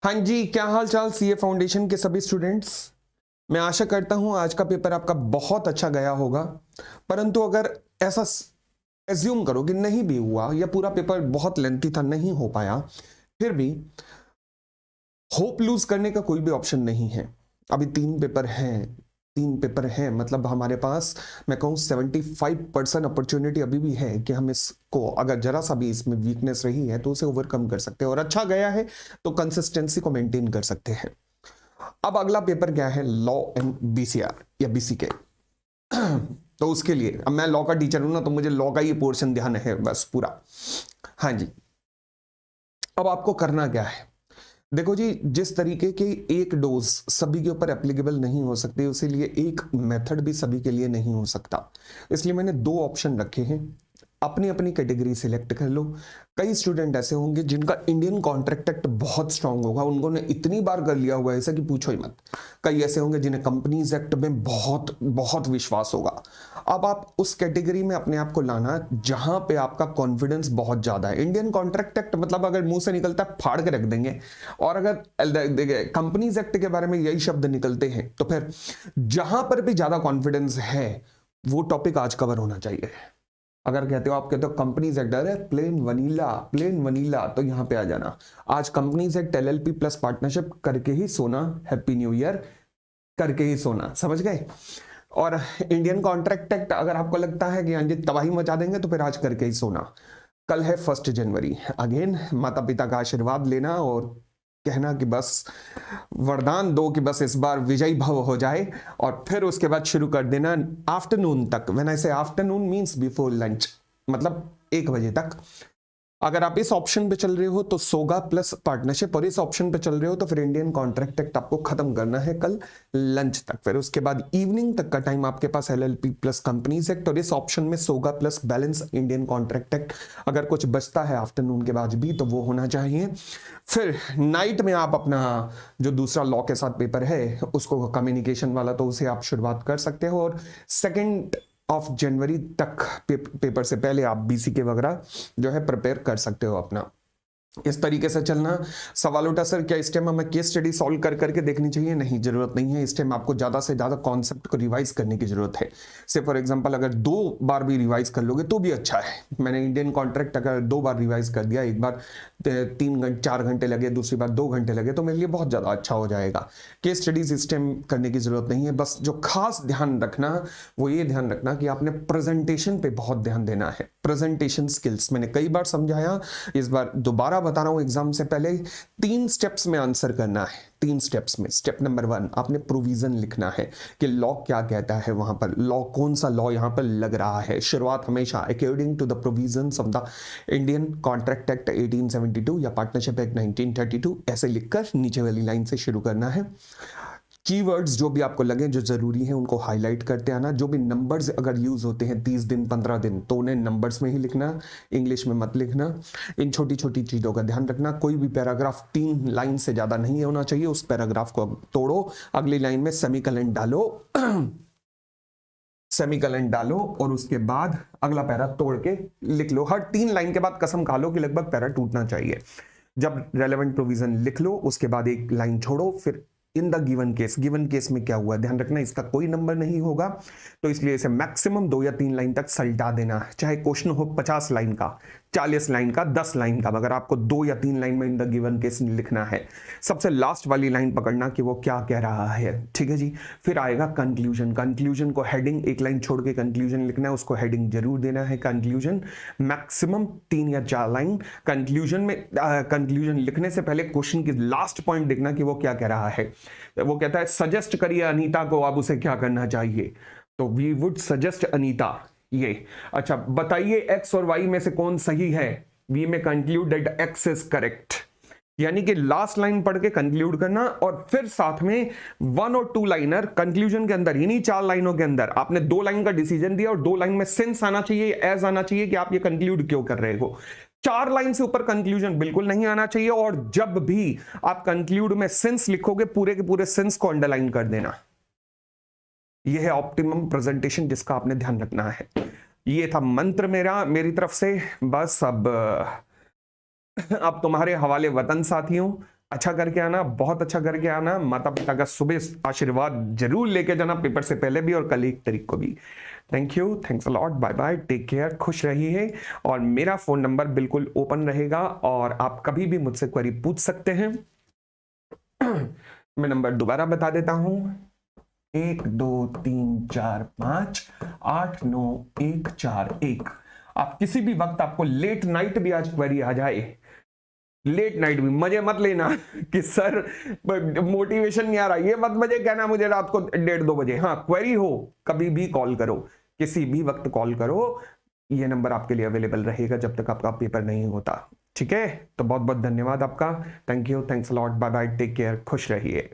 हाँ जी, क्या हाल चाल सीए फाउंडेशन के सभी स्टूडेंट्स। मैं आशा करता हूं आज का पेपर आपका बहुत अच्छा गया होगा। परंतु अगर ऐसा एज्यूम करो कि नहीं भी हुआ या पूरा पेपर बहुत लेंथी था, नहीं हो पाया, फिर भी होप लूज करने का कोई भी ऑप्शन नहीं है। अभी तीन पेपर हैं, मतलब हमारे पास मैं कहूँ 75% अपॉर्चुनिटी अभी भी है कि हम इसको, अगर जरा सा भी इसमें वीकनेस रही है तो उसे ओवरकम कर सकते हैं, और अच्छा गया है तो कंसिस्टेंसी को मेंटेन कर सकते हैं। अब अगला पेपर क्या है? लॉ एंड बीसीआर या बीसीके। तो उसके लिए अब मैं लॉ का टीचर हूं ना, तो मुझे लॉ का ही पोर्शन ध्यान है बस पूरा। हाँ जी, अब आपको करना क्या है? देखो जी, जिस तरीके की एक डोज सभी के ऊपर एप्लीकेबल नहीं हो सकती, इसीलिए एक मेथड भी सभी के लिए नहीं हो सकता। इसलिए मैंने दो ऑप्शन रखे हैं, अपनी अपनी कैटेगरी सिलेक्ट कर लो। कई स्टूडेंट ऐसे होंगे जिनका इंडियन कॉन्ट्रैक्ट एक्ट बहुत स्ट्रांग होगा, उन्होंने इतनी बार कर लिया हुआ है ऐसा कि पूछो ही मत। कई ऐसे होंगे जिन्हें कंपनीज एक्ट में बहुत बहुत विश्वास होगा। अब आप उस कैटेगरी में अपने आप को लाना जहां पे आपका कॉन्फिडेंस बहुत ज्यादा है। इंडियन कॉन्ट्रैक्ट एक्ट मतलब अगर मुंह से निकलता है फाड़ के रख देंगे, और अगर कंपनीज एक्ट के बारे में यही शब्द निकलते हैं तो फिर जहां पर भी ज्यादा कॉन्फिडेंस है वो टॉपिक आज कवर होना चाहिए। अगर कहते हो, आप कहते हो कंपनीज एक्ट, अरे प्लेन वनीला, तो यहां पे आ जाना। आज companies act, LLP plus partnership करके ही सोना, हैप्पी न्यू ईयर करके ही सोना, समझ गए। और इंडियन कॉन्ट्रैक्ट एक्ट अगर आपको लगता है कि हाँ जी तबाही मचा देंगे, तो फिर आज करके ही सोना। कल है 1 जनवरी, अगेन माता पिता का आशीर्वाद लेना और कहना कि बस वरदान दो कि बस इस बार विजयी भव हो जाए, और फिर उसके बाद शुरू कर देना आफ्टरनून तक। व्हेन आई से आफ्टरनून मींस बिफोर लंच, मतलब 1 बजे तक। अगर आप इस ऑप्शन पे चल रहे हो तो सोगा प्लस पार्टनरशिप, और इस ऑप्शन पे चल रहे हो तो फिर इंडियन कॉन्ट्रैक्ट एक्ट आपको खत्म करना है कल लंच तक। फिर उसके बाद इवनिंग तक का टाइम आपके पास एलएलपी प्लस कंपनीज एक्ट, और इस ऑप्शन में सोगा plus balance Indian contract act. अगर कुछ बचता है आफ्टरनून के बाद भी तो वो होना चाहिए। फिर नाइट में आप अपना जो दूसरा लॉ के साथ पेपर है उसको, कम्युनिकेशन वाला, तो उसे आप शुरुआत कर सकते हो। और 2 जनवरी तक पेपर से पहले आप बीसीके वगैरह जो है प्रिपेयर कर सकते हो अपना। इस तरीके से चलना। सवाल उठा सर क्या इस टाइम हमें केस स्टडी सॉल्व कर करके देखनी चाहिए? नहीं, जरूरत नहीं है। इस टाइम आपको ज्यादा से ज्यादा कॉन्सेप्ट को रिवाइज करने की जरूरत है। से फॉर एग्जांपल अगर 2 बार भी रिवाइज कर लोगे तो भी अच्छा है। मैंने इंडियन कॉन्ट्रैक्ट अगर 2 बार रिवाइज कर दिया, एक बार 3 4 घंटे लगे, दूसरी बार 2 घंटे लगे, तो मेरे लिए बहुत ज्यादा अच्छा हो जाएगा। केस स्टडीज इस टाइम करने की जरूरत नहीं है। बस जो खास ध्यान रखना, वो ये ध्यान रखना कि आपने प्रेजेंटेशन पे बहुत ध्यान देना है। प्रेजेंटेशन स्किल्स मैंने कई बार समझाया, इस बार दोबारा बता रहा हूं। एग्जाम से पहले 3 स्टेप्स में आंसर करना है। 3 स्टेप्स में स्टेप नंबर 1 आपने प्रोविजन लिखना है कि लॉ क्या कहता है, वहां पर लॉ कौन सा लॉ यहां पर लग रहा है। शुरुआत हमेशा according to the provisions of the Indian contract act 1872 या पार्टनरशिप एक्ट 1932 ऐसे लिखकर नीचे वाली लाइन से शुरू करना है। कीवर्ड्स जो भी आपको लगे जो जरूरी है उनको हाईलाइट करते आना। जो भी नंबर्स अगर यूज होते हैं 30 दिन 15 दिन, तो उन्हें नंबर्स में ही लिखना, इंग्लिश में मत लिखना। इन छोटी छोटी चीजों का ध्यान रखना। कोई भी पैराग्राफ 3 लाइन से ज्यादा नहीं होना चाहिए। उस पैराग्राफ को तोड़ो, अगली लाइन में सेमीकलन डालो सेमीकलन डालो, और उसके बाद अगला पैरा तोड़ के लिख लो। हर 3 लाइन के बाद कसम खा लो कि लगभग पैरा टूटना चाहिए। जब रेलेवेंट प्रोविजन लिख लो उसके बाद एक लाइन छोड़ो, फिर इन द गिवन केस में क्या हुआ ध्यान रखना, इसका कोई नंबर नहीं होगा, तो इसलिए इसे मैक्सिमम 2 या 3 लाइन तक सलटा देना है। चाहे क्वेश्चन हो 50 लाइन का, 40 लाइन का, 10 लाइन का, मगर आपको 2 या 3 लाइन में इन द गिवन केस लिखना है। सबसे लास्ट वाली लाइन पकड़ना कि वो क्या कह रहा है, ठीक है जी। फिर आएगा कंक्लूजन। कंक्लूजन को हेडिंग, 1 लाइन छोड़ के कंक्लूजन लिखना है, उसको हेडिंग जरूर देना है कंक्लूजन। मैक्सिमम 3 या 4 लाइन कंक्लूजन में। कंक्लूजन लिखने से पहले क्वेश्चन की लास्ट पॉइंट देखना कि वो क्या कह रहा है। वो कहता है सजेस्ट करिए अनीता को, अब उसे क्या करना चाहिए, तो वी वुड सजेस्ट अनीता ये। अच्छा बताइए एक्स और वाई में से कौन सही है? वी में conclude that x is correct. यानी कि लास्ट लाइन पढ़ के कंक्लूड करना, और फिर साथ में 1 और 2 लाइनर कंक्लूजन के अंदर, इन्हीं 4 लाइनों के अंदर आपने 2 लाइन का डिसीजन दिया, और 2 लाइन में सेंस आना चाहिए, एज आना चाहिए कि आप ये कंक्लूड क्यों कर रहे हो। 4 लाइन से ऊपर कंक्लूजन बिल्कुल नहीं आना चाहिए, और जब भी आप कंक्लूड में सेंस लिखोगे पूरे के पूरे सेंस को अंडरलाइन कर देना। यह है ऑप्टिमम प्रेजेंटेशन जिसका आपने ध्यान रखना है। ये था मंत्र मेरी तरफ से। बस अब तुम्हारे हवाले वतन साथियों, अच्छा करके आना, बहुत अच्छा करके आना, माता पिता का सुबह आशीर्वाद जरूर लेके जाना, पेपर से पहले भी और कल 1 तारीख को भी। Thank you, thanks a lot, bye bye, take care, खुश रहिए। और मेरा फोन नंबर बिल्कुल ओपन रहेगा और आप कभी भी मुझसे क्वेरी पूछ सकते हैं। मैं नंबर दोबारा बता देता हूं, 1234589141। आप किसी भी वक्त, आपको लेट नाइट भी आज क्वेरी आ जाए, लेट नाइट भी मजे मत लेना कि सर मोटिवेशन नहीं आ रहा, ये मत मुझे कहना मुझे रात को 1:30-2 बजे। हाँ, क्वेरी हो कभी भी कॉल करो, किसी भी वक्त कॉल करो, ये नंबर आपके लिए अवेलेबल रहेगा जब तक आपका पेपर नहीं होता। ठीक है, तो बहुत बहुत धन्यवाद आपका। Thank you, thanks lot, bye bye, take care, खुश रहिए।